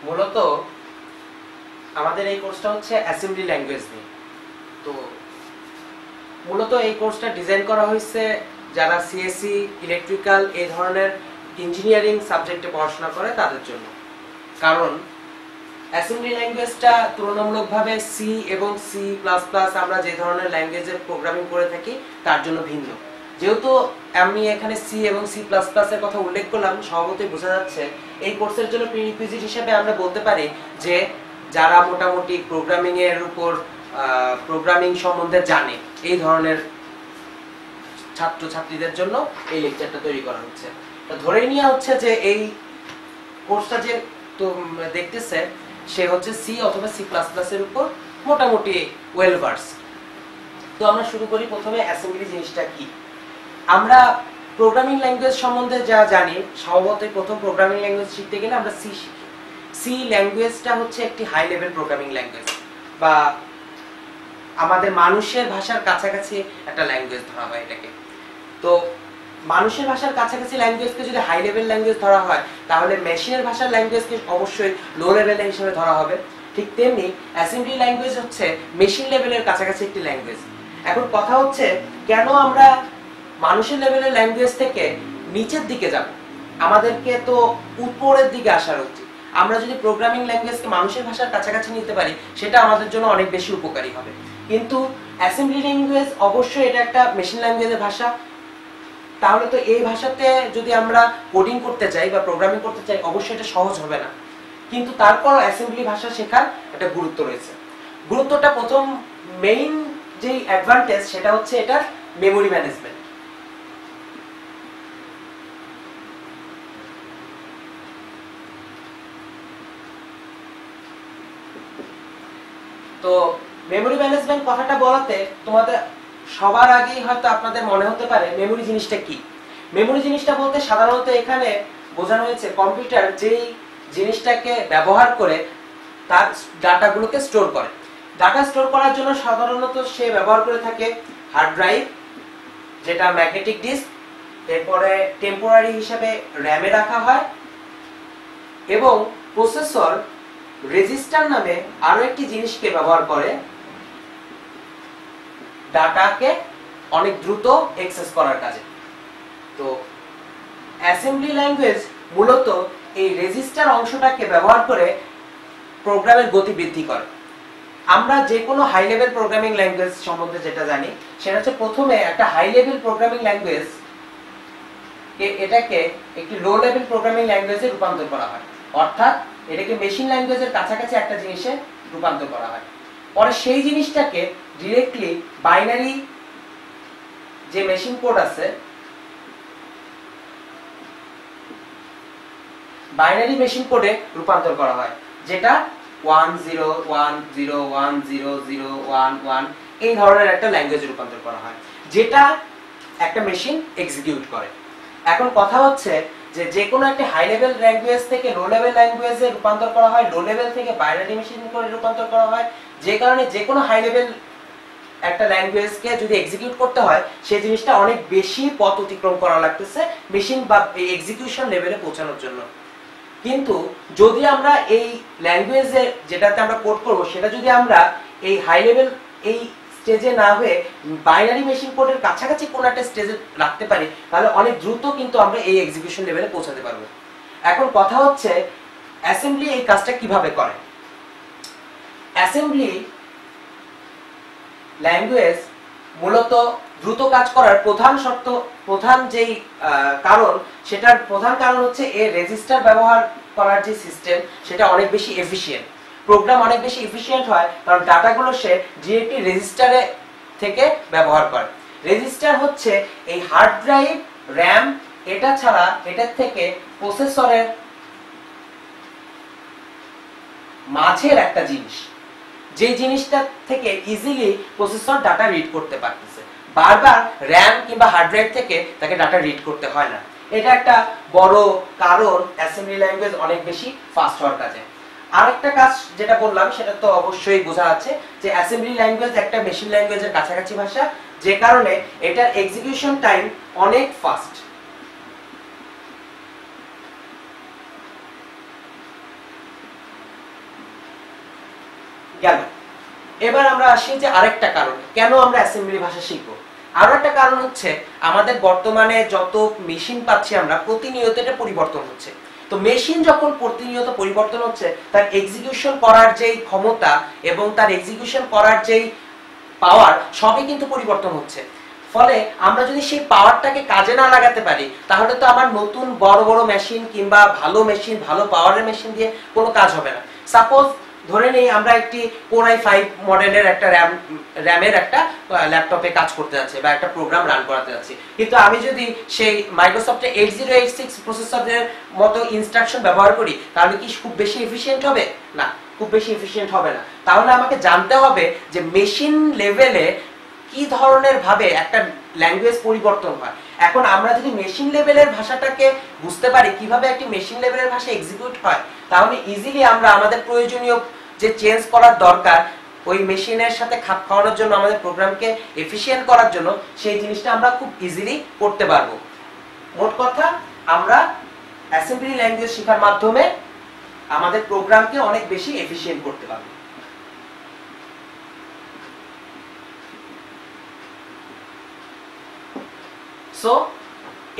মূলত আমাদের এই কোর্সটা হচ্ছে অ্যাসেম্বলি ল্যাঙ্গুয়েজ নিয়ে। তো মূলত এই কোর্সটা ডিজাইন করা হয়েছে যারা সিএসসি, ইলেকট্রিক্যাল এই ধরনের ইঞ্জিনিয়ারিং সাবজেক্টে পড়াশোনা করে তাদের জন্য। কারণ অ্যাসেম্বলি ল্যাঙ্গুয়েজটা তুলনামূলকভাবে সি এবং সি প্লাস প্লাস আমরা যে ধরনের ল্যাঙ্গুয়েজের প্রোগ্রামিং করে থাকি তার জন্য ভিন্ন। যেহেতু আমি এখানে সি এবং সি প্লাস প্লাস এর কথা উল্লেখ করলাম, স্বভাবতই বোঝা যাচ্ছে এই কোর্সের জন্য প্রিরিকুইজিট হিসেবে আমরা বলতে পারি যে যারা মোটামুটি প্রোগ্রামিং এর উপর প্রোগ্রামিং সম্বন্ধে জানে এই ধরনের ছাত্রছাত্রীদের জন্য এই লেকচারটা তৈরি করা হচ্ছে। তো ধরে নেওয়া হচ্ছে যে এই কোর্সটা যে তো দেখতেছে সে হচ্ছে সি অথবা সি প্লাস প্লাস এর উপর মোটামুটি ওয়েল ভার্স। তো আমরা শুরু করি প্রথমে অ্যাসেম্বলি জিনিসটা কি। আমরা প্রোগ্রামিং ল্যাঙ্গুয়েজ সম্বন্ধে যা জানি, স্বভাবতই প্রথম প্রোগ্রামিং ল্যাঙ্গুয়েজ শিখতে গেলে আমরা সি শিখি। সি ল্যাঙ্গুয়েজটা হচ্ছে একটি হাই লেভেল প্রোগ্রামিং ল্যাঙ্গুয়েজ, বা আমাদের মানুষের ভাষার কাছাকাছি একটা ল্যাঙ্গুয়েজ ধরা হয় এটাকে। তো মানুষের ভাষার কাছাকাছি ল্যাঙ্গুয়েজকে যদি হাই লেভেল ল্যাঙ্গুয়েজ ধরা হয়, তাহলে মেশিনের ভাষার ল্যাঙ্গুয়েজকে অবশ্যই লো লেভেল হিসেবে ধরা হবে। ঠিক তেমনি অ্যাসেম্বলি ল্যাঙ্গুয়েজ হচ্ছে মেশিন লেভেলের কাছাকাছি একটি ল্যাঙ্গুয়েজ। এখন কথা হচ্ছে কেন আমরা মানুষের লেভেলের ল্যাঙ্গুয়েজ থেকে নিচের দিকে যাব? আমাদেরকে তো উপরের দিকে আসার উচিত। আমরা যদি প্রোগ্রামিং ল্যাঙ্গুয়েজকে মানুষের ভাষার কাছাকাছি নিতে পারি সেটা আমাদের জন্য অনেক বেশি উপকারী হবে। কিন্তু অ্যাসেম্বলি ল্যাঙ্গুয়েজ অবশ্যই এটা একটা মেশিন ল্যাঙ্গুয়েজের ভাষা। তাহলে তো এই ভাষাতে যদি আমরা কোডিং করতে চাই বা প্রোগ্রামিং করতে চাই অবশ্যই এটা সহজ হবে না। কিন্তু তারপরও অ্যাসেম্বলি ভাষা শেখার একটা গুরুত্ব রয়েছে। গুরুত্বটা প্রথম মেইন যে অ্যাডভান্টেজ সেটা হচ্ছে এটার মেমোরি ম্যানেজমেন্ট। তো মেমোরি ম্যানেজমেন্ট কথাটা বলাতে তোমাদের সবার আগেই হয়তো আপনাদের মনে হতে পারে মেমোরি জিনিসটা কি। মেমোরি জিনিসটা বলতে সাধারণত এখানে বোঝানো হয়েছে কম্পিউটার যেই জিনিসটাকে ব্যবহার করে তার ডাটাগুলোকে স্টোর করে। ডাটা স্টোর করার জন্য সাধারণত সে ব্যবহার করে থাকে হার্ড ড্রাইভ, যেটা ম্যাগনেটিক ডিস্ক, এরপরে টেম্পোরারি হিসেবে র্যামে রাখা হয়, এবং প্রসেসর রেজিস্টার নামে আরো একটি জিনিসকে ব্যবহার করে ডাটাকে অনেক দ্রুত অ্যাক্সেস করার কাজে। তো অ্যাসেম্বলি ল্যাঙ্গুয়েজ মূলত এই রেজিস্টার অংশটাকে ব্যবহার করে প্রোগ্রামের গতি বৃদ্ধি করে। আমরা যে কোনো হাই লেভেল প্রোগ্রামিং ল্যাঙ্গুয়েজ সম্বন্ধে যেটা জানি সেটা হচ্ছে প্রথমে একটা হাই লেভেল প্রোগ্রামিং ল্যাঙ্গুয়েজ এটাকে একটি লো লেভেল প্রোগ্রামিং ল্যাঙ্গুয়েজে রূপান্তর করা হয়, অর্থাৎ এটাকে মেশিন ল্যাঙ্গুয়েজের কাছাকাছি একটা জিনিসে রূপান্তর করা হয়। পরে সেই জিনিসটাকে ডিরেক্টলি বাইনারি যে মেশিন কোড আছে, বাইনারি মেশিন কোডে রূপান্তর করা হয়, যেটা 1010100011 এই ধরনের একটা ল্যাঙ্গুয়েজে রূপান্তর করা হয়, যেটা একটা মেশিন এক্সিকিউট করে। এখন কথা হচ্ছে যে কোনো একটা হাই লেভেল ল্যাঙ্গুয়েজ থেকে লো লেভেল ল্যাঙ্গুয়েজে রূপান্তর করা হয়, লো লেভেল থেকে বাইনারি মেশিন কোডে রূপান্তর করা হয়, যে কারণে যে কোনো হাই লেভেল একটা ল্যাঙ্গুয়েজকে যদি এক্সিকিউট করতে হয় সেই জিনিসটা অনেক বেশি পথ অতিক্রম করা লাগতেছে মেশিন বা এক্সিকিউশন লেভেলে পৌঁছানোর জন্য। কিন্তু যদি আমরা এই ল্যাঙ্গুয়েজে যেটাতে আমরা কোড করব সেটা যদি আমরা এই হাই লেভেল এই স্টেজে না হয়ে বাইনারি মেশিন কোডের কাছাকাছি কোনো একটা স্টেজে রাখতে পারি, তাহলে অনেক দ্রুত কিন্তু আমরা এই এক্সিকিউশন লেভেলে পৌঁছাতে পারবো। এখন কথা হচ্ছে অ্যাসেম্বলি এই কাজটা কিভাবে করে। অ্যাসেম্বলি ল্যাঙ্গুয়েজ মূলত দ্রুত কাজ করার প্রধান যেই কারণ, সেটার প্রধান কারণ হচ্ছে এর রেজিস্টার ব্যবহার করার যে সিস্টেম সেটা অনেক বেশি এফিশিয়েন্ট। প্রোগ্রাম অনেক বেশি এফিশিয়েন্ট হয় কারণ ডাটাগুলো সে ডিরেক্টলি রেজিস্টারে থেকে ব্যবহার করে। রেজিস্টার হচ্ছে এই হার্ড ড্রাইভ, র্যাম, এটা ছাড়া এটার থেকে প্রসেসরের মাঝের একটা জিনিস, যে জিনিসটা থেকে ইজিলি প্রসেসর ডাটা রিড করতে পারতেছে। বারবার র্যাম কিংবা হার্ড ড্রাইভ থেকে তাকে ডাটা রিড করতে হয় না। এটা একটা বড় কারণ অ্যাসেম্বলি ল্যাঙ্গুয়েজ অনেক বেশি ফাস্ট হওয়ার কাজে। আরেকটা কাজ যেটা বললাম সেটা তো অবশ্যই বোঝা যাচ্ছে যে অ্যাসেম্বলি ল্যাঙ্গুয়েজ একটা মেশিন ল্যাঙ্গুয়েজের কাছাকাছি ভাষা, যে কারণে এটার এক্সিকিউশন টাইম অনেক ফাস্ট। গেল। এবার আমরা আসি যে আরেকটা কারণ কেন আমরা অ্যাসেম্বলি ভাষা শিখব। আরো একটা কারণ হচ্ছে আমাদের বর্তমানে যত মেশিন পাচ্ছি আমরা প্রতিনিয়ত এটা পরিবর্তন হচ্ছে। তো মেশিন যখন প্রতিনিয়ত পরিবর্তন হচ্ছে তার এক্সিকিউশন করার যেই ক্ষমতা এবং তার এক্সিকিউশন করার যেই পাওয়ার সবই কিন্তু পরিবর্তন হচ্ছে। ফলে আমরা যদি সেই পাওয়ারটাকে কাজে না লাগাতে পারি তাহলে তো আমার নতুন বড় বড় মেশিন কিংবা ভালো মেশিন ভালো পাওয়ারের মেশিন দিয়ে কোনো কাজ হবে না। সাপোজ ধরে নেই আমরা একটি Core i5 মডেলের একটা র্যামের একটা ল্যাপটপে কাজ করতে যাচ্ছি বা একটা প্রোগ্রাম রান করাতে যাচ্ছি, কিন্তু আমি যদি সেই মাইক্রোসফটের 8086 প্রসেসরের মতো ইনস্ট্রাকশন ব্যবহার করি তাহলে কি খুব বেশি এফিশিয়েন্ট হবে? না, খুব বেশি এফিশিয়েন্ট হবে না। তাহলে আমাকে জানতে হবে যে মেশিন লেভেলে কি ধরনের ভাবে একটা ল্যাঙ্গুয়েজ পরিবর্তন হয়। এখন আমরা যদি মেশিন লেভেলের ভাষাটাকে বুঝতে পারি কিভাবে একটি মেশিন লেভেলের ভাষা এক্সিকিউট হয় তাহলে ইজিলি আমরা আমাদের প্রয়োজনীয় যে চেঞ্জ করার দরকার ওই মেশিনের সাথে খাপ খাওয়ানোর জন্য আমাদের প্রোগ্রামকে এফিশিয়েন্ট করার জন্য সেই জিনিসটা আমরা খুব ইজিলি করতে পারবো। মোট কথা আমরা অ্যাসেম্বলি ল্যাঙ্গুয়েজ শেখার মাধ্যমে আমাদের প্রোগ্রামকে অনেক বেশি এফিশিয়েন্ট করতে পারবো। সো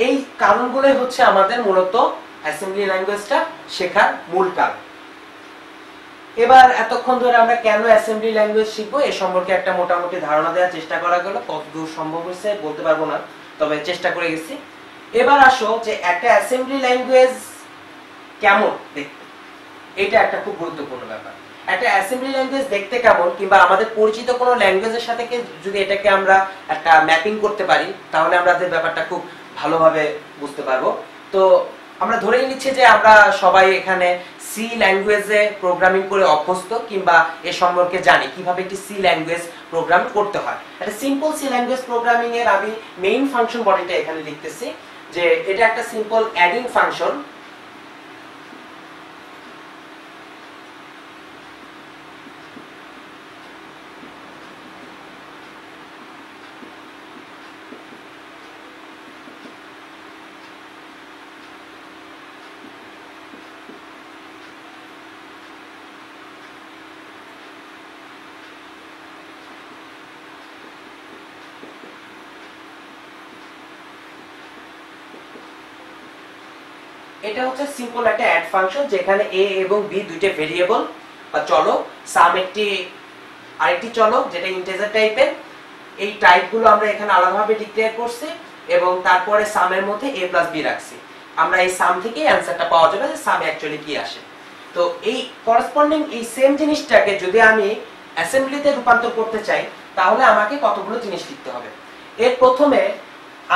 এই কারণগুলোই হচ্ছে আমাদের মূলত অ্যাসেম্বলি ল্যাঙ্গুয়েজটা শেখার মূল কারণ। এবার এতক্ষণ ধরে আমরা কেন অ্যাসেম্বলি ল্যাঙ্গুয়েজ শিখবো এ সম্পর্কে একটা মোটামুটি ধারণা দেওয়ার চেষ্টা করা গেল। কতদূর সম্ভব হয়েছে বলতে পারবো না, তবে চেষ্টা করে গেছি। এবার আসো যে একটা অ্যাসেম্বলি ল্যাঙ্গুয়েজ কেমন দেখতে, এটা একটা খুব গুরুত্বপূর্ণ ব্যাপার। একটা অ্যাসেম্বলি ল্যাঙ্গুয়েজ দেখতে কেমন কিংবা আমাদের পরিচিত কোনো ল্যাঙ্গুয়েজের সাথে যদি এটাকে আমরা একটা ম্যাপিং করতে পারি তাহলে আমরা ব্যাপারটা খুব ভালোভাবে বুঝতে পারবো। তো আমরা ধরেই নিচ্ছি যে আমরা সবাই এখানে সি ল্যাঙ্গুয়েজে প্রোগ্রামিং করে অভ্যস্ত কিংবা এ সম্পর্কে জানি কিভাবে একটি সি ল্যাঙ্গুয়েজ প্রোগ্রাম করতে হয়। একটা সিম্পল সি ল্যাঙ্গুয়েজ প্রোগ্রামিং এর আমি মেইন ফাংশন বডিটা এখানে লিখতেছি যে এটা একটা সিম্পল অ্যাডিং ফাংশন। এটা হচ্ছে সিম্পল একটা অ্যাড ফাংশন যেখানে a এবং b দুইটা ভেরিয়েবল বা চলক, সাম একটি আরেকটি চলক যেটা ইন্টিজার টাইপের। এই টাইপগুলো আমরা এখানে আলাদাভাবে ডিক্লেয়ার করছি এবং তারপরে সামের মধ্যে a + b রাখছি। আমরা এই সাম থেকে অ্যানসারটা পাওয়া যাবে যে সামে অ্যাকচুয়ালি কি আসে। তো এই করসপন্ডিং এই সেম জিনিসটাকে যদি আমি অ্যাসেম্বলিতে রূপান্তর করতে চাই তাহলে আমাকে কতগুলো জিনিস লিখতে হবে। এর প্রথমে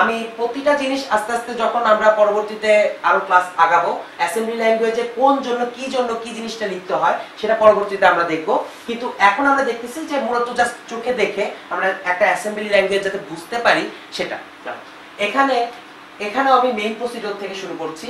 আমি প্রতিটা জিনিস আস্তে আস্তে যখন আমরা পরবর্তীতে আরো ক্লাস আগাবো অ্যাসেম্বলি ল্যাঙ্গুয়েজে কোন জন্য কি জিনিসটা লিখতে হয় সেটা পরবর্তীতে আমরা দেখব। কিন্তু এখন আমরা দেখতেছি যে মূলত জাস্ট চোখে দেখে আমরা একটা অ্যাসেম্বলি ল্যাঙ্গুয়েজ যাতে বুঝতে পারি সেটা। এখানে আমি মেইন প্রসিডিউর থেকে শুরু করছি।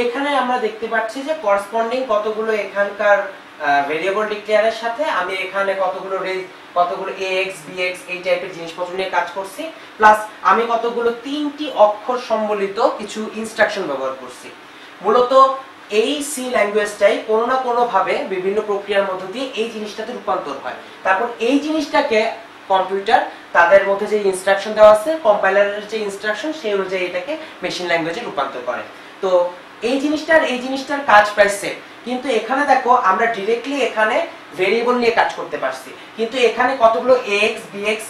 এখানে আমরা দেখতে পাচ্ছি যে করসপন্ডিং কতগুলো এখানকার ভেরিয়েবল ডিক্লেয়ারের সাথে আমি এখানে কতগুলো ax bx এই টাইপের জিনিসপত্র নিয়ে কাজ করছি, প্লাস আমি কতগুলো 3টি অক্ষর সম্বলিত কিছু ইনস্ট্রাকশন ব্যবহার করছি। মূলত এই সি ল্যাঙ্গুয়েজটাই কোনো না কোনো ভাবে বিভিন্ন প্রক্রিয়ার মধ্য দিয়ে এই জিনিসটাতে রূপান্তর হয়। তারপর এই জিনিসটাকে কম্পিউটার তাদের মধ্যে যে ইনস্ট্রাকশন দেওয়া আছে কম্পাইলারের যে ইনস্ট্রাকশন সেই অনুযায়ী এটাকে মেশিন ল্যাঙ্গুয়েজে রূপান্তর করে। তো এই জিনিসটার কাজ প্রায় সেম, কিন্তু এখানে দেখো আমরা ডাইরেক্টলি এখানে ভেরিয়েবল নিয়ে কাজ করতে পারছি, কিন্তু এখানে কতগুলো ax bx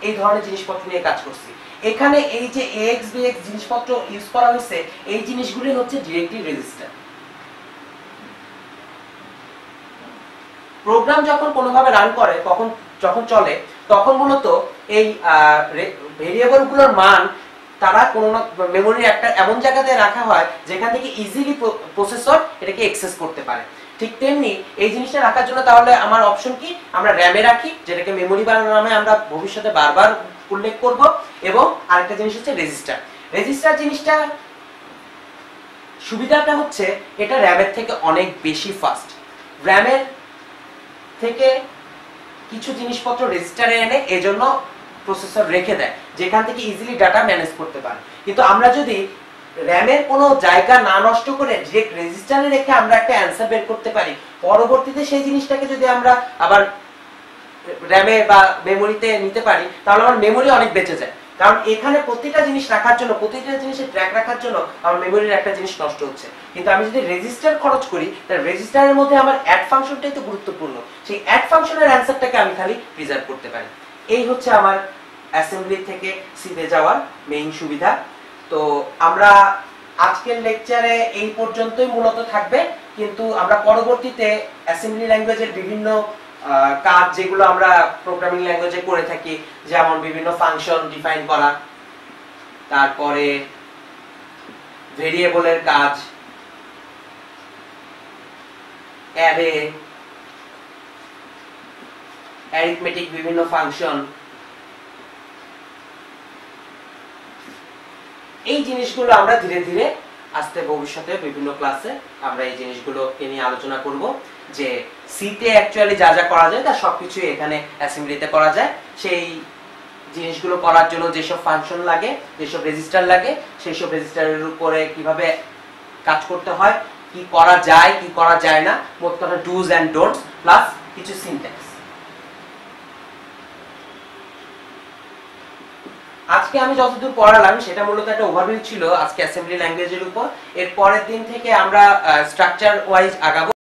এই ধরনের জিনিসপত্র নিয়ে কাজ করছি। এখানে এই যে AX BX জিনিসপত্র ইউজ করা হয়েছে, এই জিনিসগুলি হচ্ছে ডিরেক্টলি রেজিস্টার। প্রোগ্রাম যখন কোনোভাবে রান করে, যখন চলে, তখন মূলত এই ভেরিয়েবল গুলোর মান তারা কোনো মেমোরির একটা এমন জায়গাতে রাখা হয় যেখান থেকে ইজিলি প্রসেসর এটাকে অ্যাক্সেস করতে পারে। ঠিক তেমনি এই জিনিসটা রাখার জন্য তাহলে আমার অপশন কি, আমরা র্যামে রাখি, যেটাকে মেমোরি বানানোর নামে আমরা ভবিষ্যতে বারবার উল্লেখ করব। এবং আরেকটা জিনিস হচ্ছে রেজিস্টার। রেজিস্টার জিনিসটা সুবিধাটা হচ্ছে এটা র্যামের থেকে অনেক বেশি ফাস্ট। র্যামের থেকে কিছু জিনিসপত্র রেজিস্টারে এনে এজন্য প্রসেসর রেখে দেয়, যেখান থেকে ইজিলি ডাটা ম্যানেজ করতে পারে। কিন্তু আমরা যদি র্যামের কোনো জায়গা না নষ্ট করে ডিরেক্ট রেজিস্টারে রেখে আমরা একটা অ্যানসার বের করতে পারি, পরবর্তীতে সেই জিনিসটাকে যদি আমরা আবার র্যামে বা মেমোরিতে নিতে পারি, তাহলে আমার মেমোরি অনেক বেঁচে যায়। কারণ এখানে প্রতিটা জিনিস রাখার জন্য, প্রতিটা জিনিসের ট্র্যাক রাখার জন্য আমার মেমোরির একটা জিনিস নষ্ট হচ্ছে। কিন্তু আমি যদি রেজিস্টার খরচ করি, তাহলে রেজিস্টারের মধ্যে আমার অ্যাড ফাংশনটাই তো গুরুত্বপূর্ণ। সেই অ্যাড ফাংশনের অ্যানসারটাকে আমি খালি প্রিজার্ভ করতে পারি। এই হচ্ছে আমার অ্যাসেম্বলি থেকে সিতে যাওয়ার মেইন সুবিধা। তো আমরা আজকের লেকচারে এই পর্যন্তই মূলত থাকবে, কিন্তু আমরা পরবর্তীতে অ্যাসেম্বলি ল্যাঙ্গুয়েজের বিভিন্ন কাজ যেগুলো আমরা প্রোগ্রামিং ল্যাঙ্গুয়েজে করে থাকি, যেমন বিভিন্ন ফাংশন ডিফাইন করা, তারপরে ভেরিয়েবলের কাজ, অ্যারে, অ্যারিথমেটিক বিভিন্ন ফাংশন, এই জিনিসগুলো আমরা ধীরে ধীরে আস্তে ভবিষ্যতে বিভিন্ন ক্লাসে আমরা এই জিনিসগুলোকে নিয়ে আলোচনা করব, যে সিতে অ্যাকচুয়ালি যা যা করা যায় তার সবকিছু এখানে অ্যাসেম্বলিতে করা যায়। সেই জিনিসগুলো করার জন্য যেসব ফাংশন লাগে, যেসব রেজিস্টার লাগে, সেই সব রেজিস্টারের উপরে কিভাবে কাজ করতে হয়, কি করা যায় কি করা যায় না, মোট কথা ডুজ এন্ড ডোন্টস প্লাস কিছু সিনট্যাক্স। আজকে আমি যতদূর পড়ালাম সেটা মূলত একটা ওভারভিউ ছিল আজকে অ্যাসেম্বলি ল্যাঙ্গুয়েজের উপর। এর পরের দিন থেকে আমরা স্ট্রাকচার ওয়াইজ আগাবো।